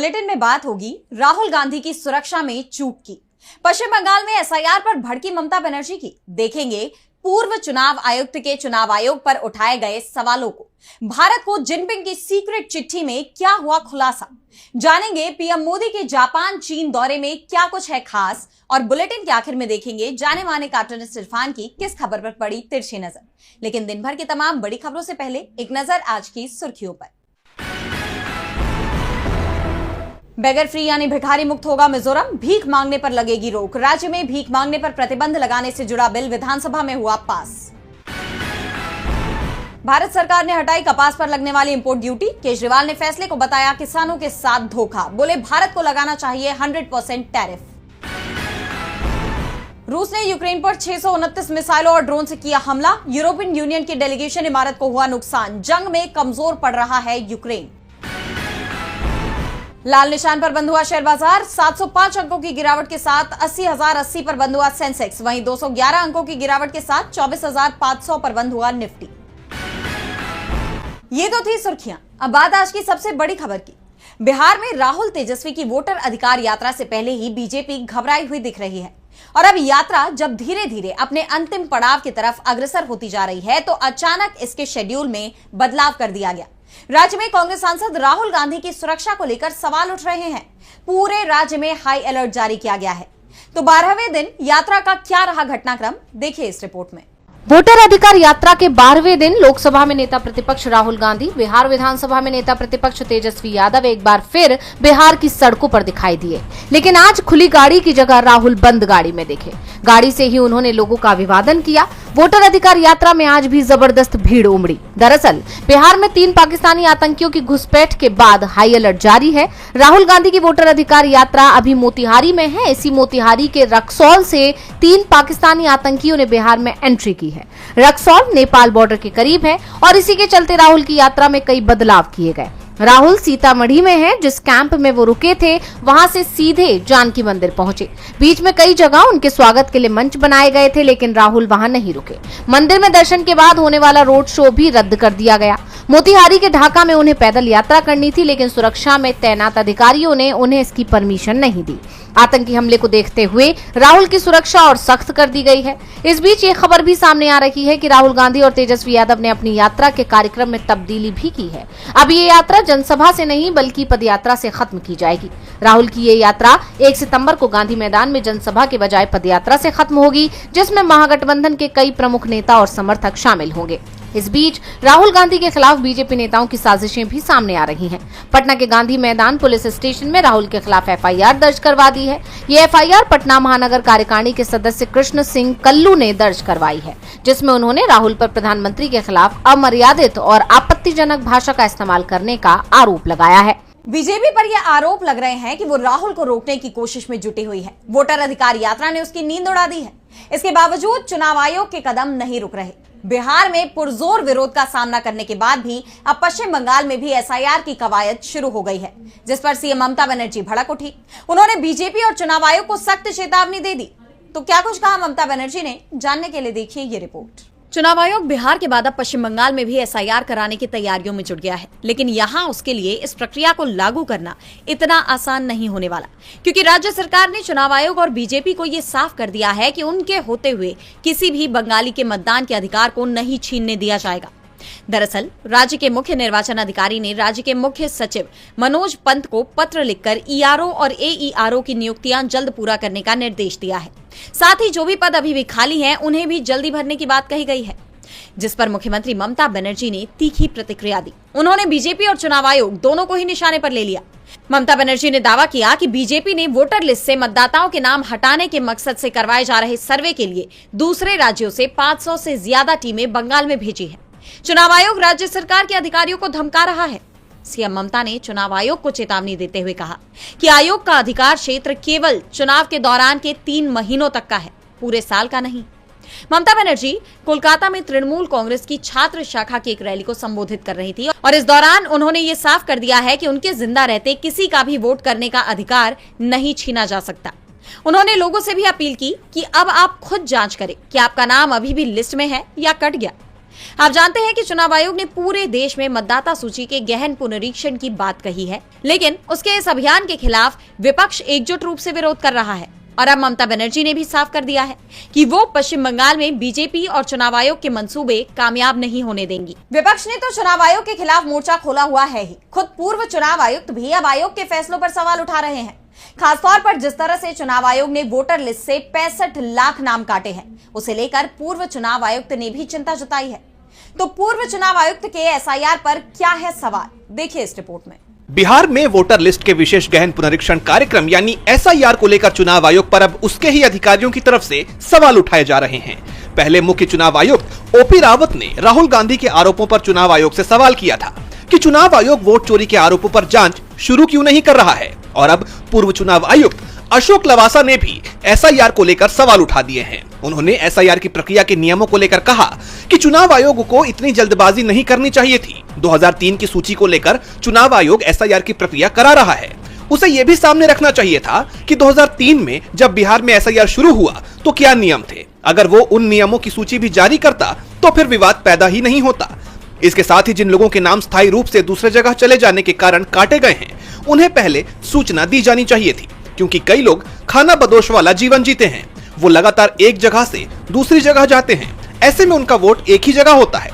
Bulletin में बात होगी राहुल गांधी की सुरक्षा में चूक की। पश्चिम बंगाल में एसआईआर पर भड़की ममता बनर्जी की। देखेंगे पूर्व चुनाव आयुक्त के चुनाव आयोग पर उठाए गए सवालों को। भारत को जिनपिंग की सीक्रेट चिट्ठी में क्या हुआ खुलासा। जानेंगे पीएम मोदी के जापान चीन दौरे में क्या कुछ है खास। और बुलेटिन के आखिर में देखेंगे जाने माने कार्टूनिस्ट इरफान की किस खबर पर पड़ी तिरछी नजर। लेकिन दिन भर की तमाम बड़ी खबरों से पहले एक नजर आज की सुर्खियों पर। बेगर फ्री यानी भिखारी मुक्त होगा मिजोरम, भीख मांगने पर लगेगी रोक। राज्य में भीख मांगने पर प्रतिबंध लगाने से जुड़ा बिल विधानसभा में हुआ पास। भारत सरकार ने हटाई कपास पर लगने वाली इंपोर्ट ड्यूटी। केजरीवाल ने फैसले को बताया किसानों के साथ धोखा। बोले भारत को लगाना चाहिए 100% टैरिफ। रूस ने यूक्रेन पर 629 मिसाइलों और ड्रोन से किया हमला। यूरोपियन यूनियन की डेलीगेशन इमारत को हुआ नुकसान। जंग में कमजोर पड़ रहा है यूक्रेन। लाल निशान पर बंद हुआ शेयर बाजार। 705 अंकों की गिरावट के साथ 80,080 पर बंद हुआ सेंसेक्स। वहीं 211 अंकों की गिरावट के साथ 24,500 पर बंद हुआ निफ्टी। ये तो थी सुर्खियां। अब बात आज की सबसे बड़ी खबर की। बिहार में राहुल तेजस्वी की वोटर अधिकार यात्रा से पहले ही बीजेपी घबराई हुई दिख रही है। और अब यात्रा जब धीरे धीरे अपने अंतिम पड़ाव की तरफ अग्रसर होती जा रही है तो अचानक इसके शेड्यूल में बदलाव कर दिया गया। राज्य में कांग्रेस सांसद राहुल गांधी की सुरक्षा को लेकर सवाल उठ रहे हैं। पूरे राज्य में हाई अलर्ट जारी किया गया है। तो 12वें दिन यात्रा का क्या रहा घटनाक्रम, देखिए इस रिपोर्ट में। वोटर अधिकार यात्रा के 12वें दिन लोकसभा में नेता प्रतिपक्ष राहुल गांधी, बिहार विधानसभा में नेता प्रतिपक्ष तेजस्वी यादव एक बार फिर बिहार की सड़कों पर दिखाई दिए। लेकिन आज खुली गाड़ी की जगह राहुल बंद गाड़ी में दिखे। गाड़ी से ही उन्होंने लोगों का अभिवादन किया। वोटर अधिकार यात्रा में आज भी जबरदस्त भीड़ उमड़ी। दरअसल बिहार में 3 पाकिस्तानी आतंकियों की घुसपैठ के बाद हाई अलर्ट जारी है। राहुल गांधी की वोटर अधिकार यात्रा अभी मोतिहारी में है। इसी मोतिहारी के रक्सौल से 3 पाकिस्तानी आतंकियों ने बिहार में एंट्री की है। रक्सौल नेपाल बॉर्डर के करीब है और इसी के चलते राहुल की यात्रा में कई बदलाव किए गए। राहुल सीतामढ़ी में हैं, जिस कैंप में वो रुके थे वहां से सीधे जानकी मंदिर पहुंचे। बीच में कई जगह उनके स्वागत के लिए मंच बनाए गए थे, लेकिन राहुल वहां नहीं रुके। मंदिर में दर्शन के बाद होने वाला रोड शो भी रद्द कर दिया गया। मोतिहारी के ढाका में उन्हें पैदल यात्रा करनी थी, लेकिन सुरक्षा में तैनात अधिकारियों ने उन्हें इसकी परमिशन नहीं दी। आतंकी हमले को देखते हुए राहुल की सुरक्षा और सख्त कर दी गई है। इस बीच ये खबर भी सामने आ रही है कि राहुल गांधी और तेजस्वी यादव ने अपनी यात्रा के कार्यक्रम में तब्दीली भी की है। अब ये यात्रा जनसभा से नहीं बल्कि पदयात्रा से खत्म की जाएगी। राहुल की ये यात्रा 1 सितंबर को गांधी मैदान में जनसभा के बजाय पदयात्रा से खत्म होगी, जिसमें महागठबंधन के कई प्रमुख नेता और समर्थक शामिल होंगे। इस बीच राहुल गांधी के खिलाफ बीजेपी नेताओं की साजिशें भी सामने आ रही हैं। पटना के गांधी मैदान पुलिस स्टेशन में राहुल के खिलाफ एफआईआर दर्ज करवा दी है। ये एफआईआर पटना महानगर कार्यकारिणी के सदस्य कृष्ण सिंह कल्लू ने दर्ज करवाई है, जिसमें उन्होंने राहुल पर प्रधानमंत्री के खिलाफ अमर्यादित और आपत्तिजनक भाषा का इस्तेमाल करने का आरोप लगाया है। बीजेपी पर यह आरोप लग रहे हैं कि वो राहुल को रोकने की कोशिश में जुटी हुई है। वोटर अधिकार यात्रा ने उसकी नींद उड़ा दी है। इसके बावजूद चुनाव आयोग के कदम नहीं रुक रहे। बिहार में पुरजोर विरोध का सामना करने के बाद भी अब पश्चिम बंगाल में भी एसआईआर की कवायद शुरू हो गई है, जिस पर सीएम ममता बनर्जी भड़क उठी। उन्होंने बीजेपी और चुनाव आयोग को सख्त चेतावनी दे दी। तो क्या कुछ कहा ममता बनर्जी ने, जानने के लिए देखिए ये रिपोर्ट। चुनाव आयोग बिहार के बाद अब पश्चिम बंगाल में भी एसआईआर कराने की तैयारियों में जुट गया है, लेकिन यहां उसके लिए इस प्रक्रिया को लागू करना इतना आसान नहीं होने वाला, क्योंकि राज्य सरकार ने चुनाव आयोग और बीजेपी को यह साफ कर दिया है कि उनके होते हुए किसी भी बंगाली के मतदान के अधिकार को नहीं छीनने दिया जाएगा। दरअसल राज्य के मुख्य निर्वाचन अधिकारी ने राज्य के मुख्य सचिव मनोज पंत को पत्र लिखकर ईआरओ और एईआरओ की नियुक्तियां जल्द पूरा करने का निर्देश दिया है। साथ ही जो भी पद अभी भी खाली हैं, उन्हें भी जल्दी भरने की बात कही गई है, जिस पर मुख्यमंत्री ममता बनर्जी ने तीखी प्रतिक्रिया दी। उन्होंने बीजेपी और चुनाव आयोग दोनों को ही निशाने पर ले लिया। ममता बनर्जी ने दावा किया कि बीजेपी ने वोटर लिस्ट से मतदाताओं के नाम हटाने के मकसद से करवाए जा रहे सर्वे के लिए दूसरे राज्यों से 500 से ज्यादा टीमें बंगाल में भेजी है। चुनाव आयोग राज्य सरकार के अधिकारियों को धमका रहा है। सीएम ममता ने चुनाव आयोग को चेतावनी देते हुए कहा कि आयोग का अधिकार क्षेत्र केवल चुनाव के दौरान के 3 महीनों तक का है, पूरे साल का नहीं। ममता बनर्जी कोलकाता में तृणमूल कांग्रेस की छात्र शाखा की एक रैली को संबोधित कर रही थी और इस दौरान उन्होंने ये साफ कर दिया है कि उनके जिंदा रहते किसी का भी वोट करने का अधिकार नहीं छीना जा सकता। उन्होंने लोगों से भी अपील की कि अब आप खुद जांच करें कि आपका नाम अभी भी लिस्ट में है या कट गया। आप जानते हैं कि चुनाव आयोग ने पूरे देश में मतदाता सूची के गहन पुनरीक्षण की बात कही है, लेकिन उसके इस अभियान के खिलाफ विपक्ष एकजुट रूप से विरोध कर रहा है। और अब ममता बनर्जी ने भी साफ कर दिया है कि वो पश्चिम बंगाल में बीजेपी और चुनाव आयोग के मंसूबे कामयाब नहीं होने देंगी। विपक्ष ने तो चुनाव आयोग के खिलाफ मोर्चा खोला हुआ है ही। खुद पूर्व चुनाव आयुक्त भी अब आयोग के फैसलों पर सवाल उठा रहे हैं। खासतौर पर जिस तरह से चुनाव आयोग ने वोटर लिस्ट से 65 लाख नाम काटे हैं, उसे लेकर पूर्व चुनाव आयुक्त ने भी चिंता जताई है। तो पूर्व चुनाव आयुक्त के एसआईआर पर क्या है सवाल, देखिए इस रिपोर्ट में। बिहार में वोटर लिस्ट के विशेष गहन पुनरीक्षण कार्यक्रम यानी एसआईआर को लेकर चुनाव आयोग पर अब उसके ही अधिकारियों की तरफ से सवाल उठाए जा रहे हैं। पहले मुख्य चुनाव आयुक्त ओपी रावत ने राहुल गांधी के आरोपों पर चुनाव आयोग से सवाल किया था कि चुनाव आयोग वोट चोरी के आरोपों पर जांच शुरू क्यों नहीं कर रहा है। और अब पूर्व चुनाव आयुक्त अशोक लवासा ने भी एसआईआर को लेकर सवाल उठा दिए हैं। उन्होंने एसआईआर की प्रक्रिया के नियमों को लेकर कहा कि चुनाव आयोग को इतनी जल्दबाजी नहीं करनी चाहिए थी। 2003 की सूची को लेकर चुनाव आयोग एसआईआर की प्रक्रिया करा रहा है। उसे यह भी सामने रखना चाहिए था कि 2003 में जब बिहार में एसआईआर शुरू हुआ तो क्या नियम थे। अगर वो उन नियमों की सूची भी जारी करता तो फिर विवाद पैदा ही नहीं होता। इसके साथ ही जिन लोगों के नाम स्थायी रूप से दूसरे जगह चले जाने के कारण काटे गए हैं, उन्हें पहले सूचना दी जानी चाहिए थी, क्योंकि कई लोग खाना बदोश वाला जीवन जीते हैं। वो लगातार एक जगह से दूसरी जगह जाते हैं, ऐसे में उनका वोट एक ही जगह होता है।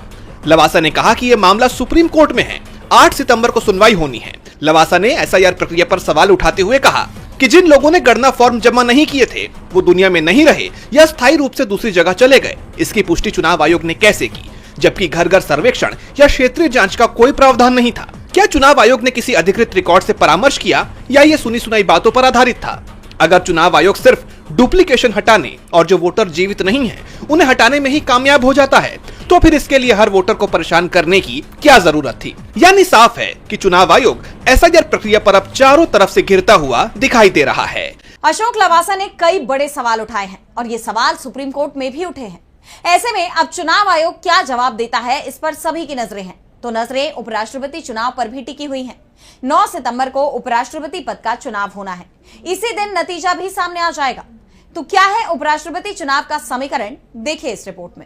लवासा ने कहा कि यह मामला सुप्रीम कोर्ट में है, 8 सितंबर को सुनवाई होनी है। लवासा ने एसआईआर प्रक्रिया पर सवाल उठाते हुए कहा कि जिन लोगों ने गणना फॉर्म जमा नहीं किए थे वो दुनिया में नहीं रहे या स्थायी रूप से दूसरी जगह चले गए। इसकी पुष्टि चुनाव आयोग ने कैसे की, जबकि घर घर सर्वेक्षण या क्षेत्रीय जांच का कोई प्रावधान नहीं था। क्या चुनाव आयोग ने किसी अधिकृत रिकॉर्ड से परामर्श किया या ये सुनी सुनाई बातों पर आधारित था? अगर चुनाव आयोग सिर्फ डुप्लीकेशन हटाने और जो वोटर जीवित नहीं है उन्हें हटाने में ही कामयाब हो जाता है, तो फिर इसके लिए हर वोटर को परेशान करने की क्या जरूरत थी? यानी साफ है कि चुनाव आयोग एसआईआर प्रक्रिया पर अब चारों तरफ से घिरता हुआ दिखाई दे रहा है। अशोक लवासा ने कई बड़े सवाल उठाए हैं और ये सवाल सुप्रीम कोर्ट में भी उठे हैं। ऐसे में अब चुनाव आयोग क्या जवाब देता है, इस पर सभी की नजरें हैं। तो नजरें उपराष्ट्रपति चुनाव पर भी टिकी हुई हैं। 9 सितंबर को उपराष्ट्रपति पद का चुनाव होना है। इसी दिन नतीजा भी सामने आ जाएगा। तो क्या है उपराष्ट्रपति चुनाव का समीकरण, देखिए इस रिपोर्ट में।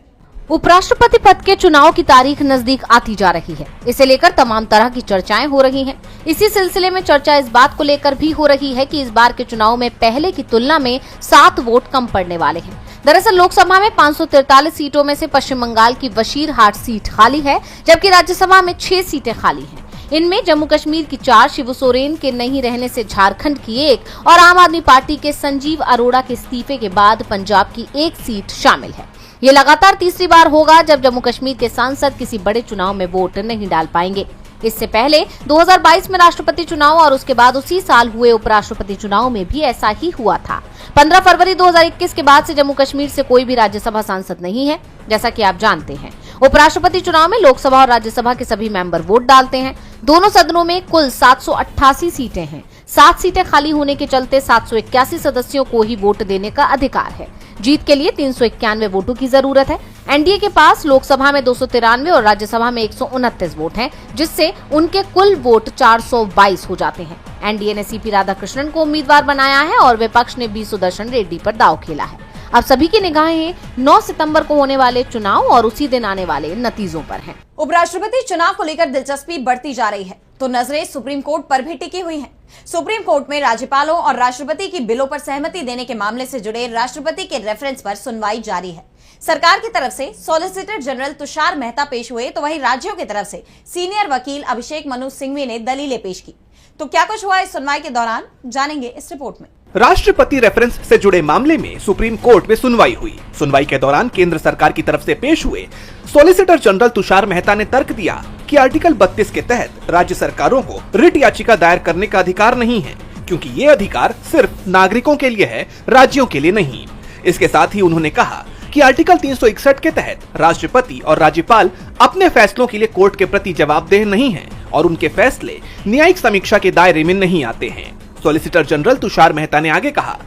उपराष्ट्रपति पद के चुनाव की तारीख नजदीक आती जा रही है। इसे लेकर तमाम तरह की चर्चाएं हो रही हैं। इसी सिलसिले में चर्चा इस बात को लेकर भी हो रही है कि इस बार के चुनाव में पहले की तुलना में 7 वोट कम पड़ने वाले हैं। दरअसल लोकसभा में 543 सीटों में से पश्चिम बंगाल की वशीरहाट सीट खाली है, जबकि राज्यसभा में 6 सीटें खाली हैं। इनमें जम्मू कश्मीर की 4, शिबू सोरेन के नहीं रहने से झारखंड की 1 और आम आदमी पार्टी के संजीव अरोड़ा के इस्तीफे के बाद पंजाब की 1 सीट शामिल है। ये लगातार तीसरी बार होगा जब जम्मू कश्मीर के सांसद किसी बड़े चुनाव में वोट नहीं डाल पाएंगे। इससे पहले 2022 में राष्ट्रपति चुनाव और उसके बाद उसी साल हुए उपराष्ट्रपति चुनाव में भी ऐसा ही हुआ था। 15 फरवरी 2021 के बाद से जम्मू कश्मीर से कोई भी राज्यसभा सांसद नहीं है। जैसा कि आप जानते हैं, उपराष्ट्रपति चुनाव में लोकसभा और राज्यसभा के सभी मेंबर वोट डालते हैं। दोनों सदनों में कुल 788 सीटें हैं। 7 सीटें खाली होने के चलते 781 सदस्यों को ही वोट देने का अधिकार है। जीत के लिए 391 वोटों की जरूरत है। एनडीए के पास लोकसभा में 293 और राज्यसभा में 129 वोट हैं, जिससे उनके कुल वोट 422 हो जाते हैं। एनडीए ने सीपी राधाकृष्णन को उम्मीदवार बनाया है और विपक्ष ने बी सुदर्शन रेड्डी पर दांव खेला है। अब सभी की निगाहें 9 सितंबर को होने वाले चुनाव और उसी दिन आने वाले नतीजों पर हैं। उपराष्ट्रपति चुनाव को लेकर दिलचस्पी बढ़ती जा रही है, तो नजरें सुप्रीम कोर्ट पर भी टिकी हुई हैं। सुप्रीम कोर्ट में राज्यपालों और राष्ट्रपति की बिलों पर सहमति देने के मामले से जुड़े राष्ट्रपति के रेफरेंस पर सुनवाई जारी है। सरकार की तरफ से सॉलिसिटर जनरल तुषार मेहता पेश हुए, तो वहीं राज्यों की तरफ से सीनियर वकील अभिषेक मनु सिंघवी ने दलीलें पेश की। तो क्या कुछ हुआ इस सुनवाई के दौरान, जानेंगे इस रिपोर्ट में। राष्ट्रपति रेफरेंस से जुड़े मामले में सुप्रीम कोर्ट में सुनवाई हुई। सुनवाई के दौरान केंद्र सरकार की तरफ से पेश हुए सॉलिसिटर जनरल तुषार मेहता ने तर्क दिया कि आर्टिकल 32 के तहत राज्य सरकारों को रिट याचिका दायर करने का अधिकार नहीं है, क्योंकि ये अधिकार सिर्फ नागरिकों के लिए है, राज्यों के लिए नहीं। इसके साथ ही उन्होंने कहा कि आर्टिकल 361 के तहत राष्ट्रपति और राज्यपाल अपने फैसलों के लिए कोर्ट के प्रति जवाबदेह नहीं हैं और उनके फैसले न्यायिक समीक्षा के दायरे में नहीं आते हैं। सॉलिसिटर जनरल तुषार मेहता ने आगे कहा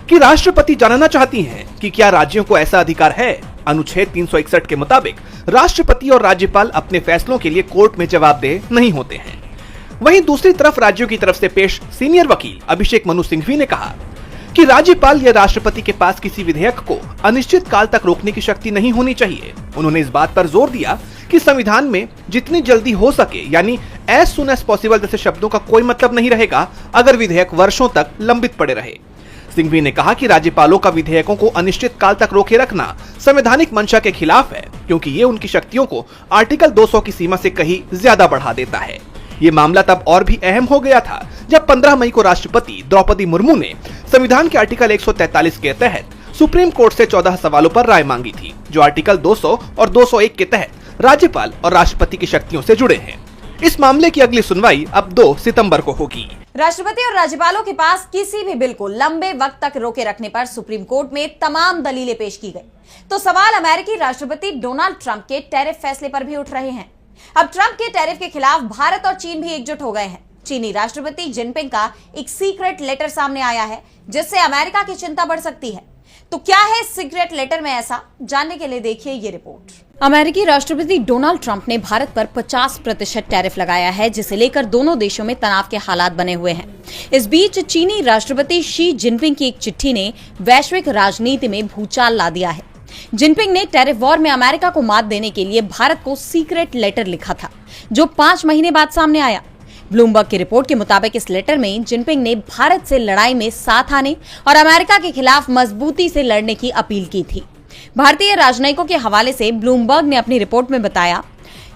कि राष्ट्रपति जानना चाहती हैं कि क्या राज्यों को ऐसा अधिकार है। अनुच्छेद 361 के मुताबिक राष्ट्रपति और राज्यपाल अपने फैसलों के लिए कोर्ट में जवाबदेह नहीं होते हैं। वहीं दूसरी तरफ राज्यों की तरफ से पेश सीनियर वकील अभिषेक मनु सिंघवी ने कहा कि राज्यपाल या राष्ट्रपति के पास किसी विधेयक को अनिश्चित काल तक रोकने की शक्ति नहीं होनी चाहिए। उन्होंने इस बात पर जोर दिया कि संविधान में जितनी जल्दी हो सके यानी एज सुन एज पॉसिबल जैसे शब्दों का कोई मतलब नहीं रहेगा अगर विधेयक वर्षों तक लंबित पड़े रहे। सिंघवी ने कहा कि राज्यपालों का विधेयकों को अनिश्चित काल तक रोके रखना संवैधानिक मंशा के खिलाफ है, क्योंकि ये उनकी शक्तियों को आर्टिकल 200 की सीमा से कहीं ज्यादा बढ़ा देता है। ये मामला तब और भी अहम हो गया था जब 15 मई को राष्ट्रपति द्रौपदी मुर्मू ने संविधान के आर्टिकल 143 के तहत सुप्रीम कोर्ट से 14 सवालों पर राय मांगी थी, जो आर्टिकल 200 और 201 के तहत राज्यपाल और राष्ट्रपति की शक्तियों से जुड़े हैं। इस मामले की अगली सुनवाई अब 2 सितंबर को होगी। राष्ट्रपति और राज्यपालों के पास किसी भी बिल को लंबे वक्त तक रोके रखने पर सुप्रीम कोर्ट में तमाम दलीलें पेश की गई। तो सवाल अमेरिकी राष्ट्रपति डोनाल्ड ट्रंप के टैरिफ फैसले पर भी उठ रहे हैं। अब ट्रंप के टैरिफ के खिलाफ भारत और चीन भी एकजुट हो गए हैं। चीनी राष्ट्रपति जिनपिंग का एक सीक्रेट लेटर सामने आया है जिससे अमेरिका की चिंता बढ़ सकती है। तो क्या है सीक्रेट लेटर में ऐसा, जानने के लिए देखिए ये रिपोर्ट। अमेरिकी राष्ट्रपति डोनाल्ड ट्रंप ने भारत पर 50% टैरिफ लगाया है, जिसे लेकर दोनों देशों में तनाव के हालात बने हुए हैं। इस बीच चीनी राष्ट्रपति शी जिनपिंग की एक चिट्ठी ने वैश्विक राजनीति में भूचाल ला दिया है। जिनपिंग ने टैरिफ वॉर में अमेरिका को मात देने के लिए भारत को सीक्रेट लेटर लिखा था, जो 5 महीने बाद सामने आया। ब्लूमबर्ग की रिपोर्ट के मुताबिक इस लेटर में जिनपिंग ने भारत से लड़ाई में साथ आने और अमेरिका के खिलाफ मजबूती से लड़ने की अपील की थी। भारतीय राजनयिकों के हवाले से ब्लूमबर्ग ने अपनी रिपोर्ट में बताया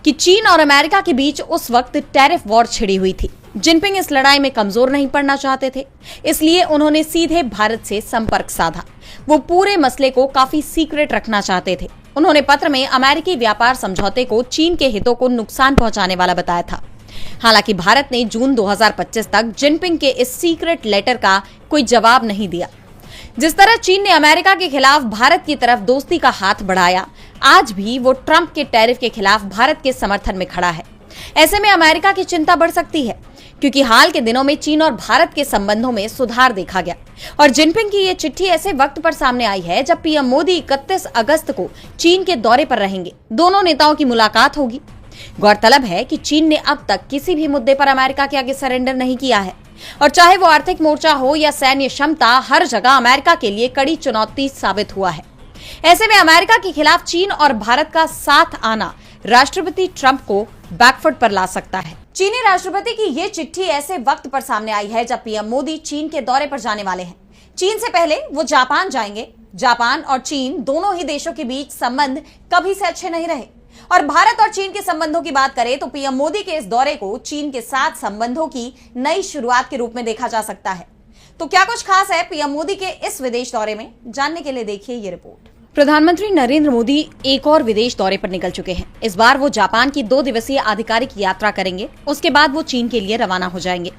कि चीन और अमेरिका के बीच उस वक्त टैरिफ वॉर छिड़ी हुई थी। जिनपिंग इस लड़ाई में कमजोर नहीं पड़ना चाहते थे, इसलिए उन्होंने सीधे भारत से संपर्क साधा। वो पूरे मसले को काफी सीक्रेट रखना चाहते थे। उन्होंने पत्र में अमेरिकी व्यापार समझौते को चीन के हितों को नुकसान पहुंचाने वाला बताया था। हालांकि भारत ने जून 2025 तक जिनपिंग के इस सीक्रेट लेटर का कोई जवाब नहीं दिया। जिस तरह चीन ने अमेरिका के खिलाफ भारत की तरफ दोस्ती का हाथ बढ़ाया, आज भी वो ट्रंप के टैरिफ के खिलाफ भारत के समर्थन में खड़ा है। ऐसे में अमेरिका की चिंता बढ़ सकती है, क्योंकि हाल के दिनों में चीन और भारत के संबंधों में सुधार देखा गया और जिनपिंग की ये चिट्ठी ऐसे वक्त पर सामने आई है जब पीएम मोदी 31 अगस्त को चीन के दौरे पर रहेंगे। दोनों नेताओं की मुलाकात होगी। गौरतलब है कि चीन ने अब तक किसी भी मुद्दे पर अमेरिका के आगे सरेंडर नहीं किया है और चाहे वो आर्थिक मोर्चा हो या सैन्य क्षमता, हर जगह अमेरिका के लिए कड़ी चुनौती साबित हुआ है। ऐसे में अमेरिका के खिलाफ चीन और भारत का साथ आना राष्ट्रपति ट्रंप को बैकफुट पर ला सकता है। चीनी राष्ट्रपति की ये चिट्ठी ऐसे वक्त पर सामने आई है जब पीएम मोदी चीन के दौरे पर जाने वाले हैं। चीन से पहले वो जापान जाएंगे। जापान और चीन दोनों ही देशों के बीच संबंध कभी से अच्छे नहीं रहे और भारत और चीन के संबंधों की बात करें तो पीएम मोदी के इस दौरे को चीन के साथ संबंधों की नई शुरुआत के रूप में देखा जा सकता है। तो क्या कुछ खास है पीएम मोदी के इस विदेश दौरे में, जानने के लिए देखिए ये रिपोर्ट। प्रधानमंत्री नरेंद्र मोदी एक और विदेश दौरे पर निकल चुके हैं। इस बार वो जापान की 2 दिवसीय आधिकारिक यात्रा करेंगे। उसके बाद वो चीन के लिए रवाना हो जाएंगे।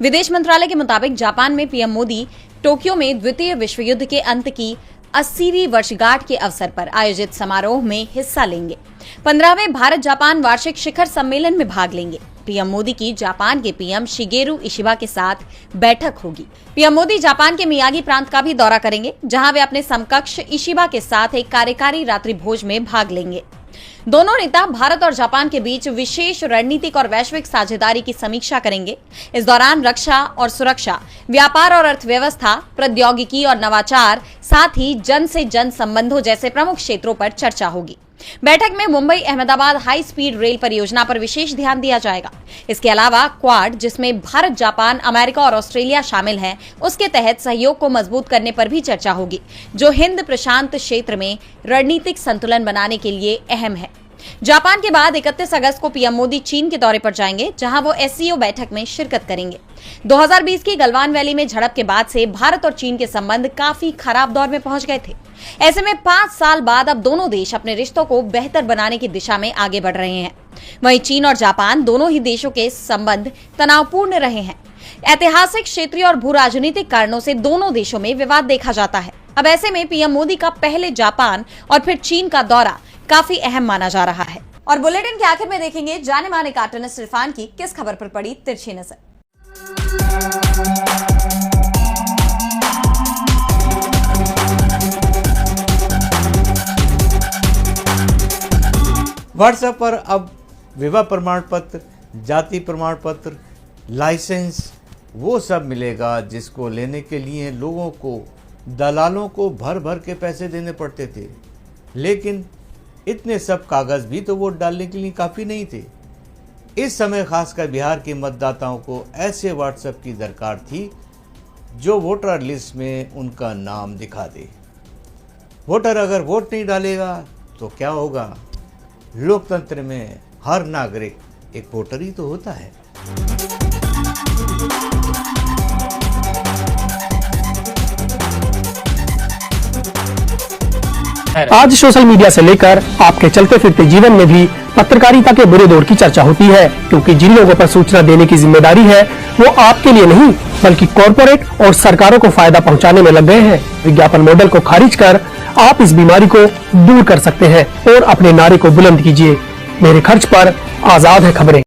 विदेश मंत्रालय के मुताबिक जापान में पीएम मोदी टोक्यो में द्वितीय विश्व युद्ध के अंत की 80वीं वर्षगांठ के अवसर पर आयोजित समारोह में हिस्सा लेंगे। 15वें भारत जापान वार्षिक शिखर सम्मेलन में भाग लेंगे। पीएम मोदी की जापान के पीएम शिगेरू इशिबा के साथ बैठक होगी। पीएम मोदी जापान के मियागी प्रांत का भी दौरा करेंगे, जहां वे अपने समकक्ष इशिबा के साथ एक कार्यकारी रात्रि भोज में भाग लेंगे। दोनों नेता भारत और जापान के बीच विशेष रणनीतिक और वैश्विक साझेदारी की समीक्षा करेंगे। इस दौरान रक्षा और सुरक्षा, व्यापार और अर्थव्यवस्था, प्रौद्योगिकी और नवाचार, साथ ही जन से जन संबंधों जैसे प्रमुख क्षेत्रों पर चर्चा होगी। बैठक में Mumbai Ahmedabad high speed rail परियोजना पर विशेष ध्यान दिया जाएगा। इसके अलावा क्वाड, जिसमें भारत, जापान, अमेरिका और ऑस्ट्रेलिया शामिल हैं, उसके तहत सहयोग को मजबूत करने पर भी चर्चा होगी, जो हिंद प्रशांत क्षेत्र में रणनीतिक संतुलन बनाने के लिए अहम है। जापान के बाद 31 अगस्त को पीएम मोदी चीन के दौरे पर जाएंगे, जहां वो एससीओ बैठक में शिरकत करेंगे। 2020 की गलवान वैली में झड़प के बाद से भारत और चीन के संबंध काफी खराब दौर में पहुंच गए थे। ऐसे में 5 साल बाद अब दोनों देश अपने रिश्तों को बेहतर बनाने की दिशा में आगे बढ़ रहे हैं। वहीं चीन और जापान दोनों ही देशों के संबंध तनावपूर्ण रहे हैं। ऐतिहासिक, क्षेत्रीय और भू राजनीतिक कारणों से दोनों देशों में विवाद देखा जाता है। अब ऐसे में पीएम मोदी का पहले जापान और फिर चीन का दौरा काफी अहम माना जा रहा है। और बुलेटिन के आखिर में देखेंगे जाने माने कार्टूनिस्ट इरफान की किस खबर पर पड़ी तिरछी नजर। व्हाट्सएप पर अब विवाह प्रमाण पत्र, जाति प्रमाण पत्र, लाइसेंस, वो सब मिलेगा जिसको लेने के लिए लोगों को, दलालों को भर भर के पैसे देने पड़ते थे। लेकिन इतने सब कागज़ भी तो वोट डालने के लिए काफ़ी नहीं थे। इस समय खासकर बिहार के मतदाताओं को ऐसे व्हाट्सएप की दरकार थी जो वोटर लिस्ट में उनका नाम दिखा दे। वोटर अगर वोट नहीं डालेगा तो क्या होगा? लोकतंत्र में हर नागरिक एक वोटर ही तो होता है। आज सोशल मीडिया से लेकर आपके चलते फिरते जीवन में भी पत्रकारिता के बुरे दौर की चर्चा होती है, क्योंकि जिन लोगों पर सूचना देने की जिम्मेदारी है वो आपके लिए नहीं बल्कि कॉरपोरेट और सरकारों को फायदा पहुंचाने में लग गए हैं। विज्ञापन मॉडल को खारिज कर आप इस बीमारी को दूर कर सकते हैं और अपने नारे को बुलंद कीजिए। मेरे खर्च पर आजाद है खबरें।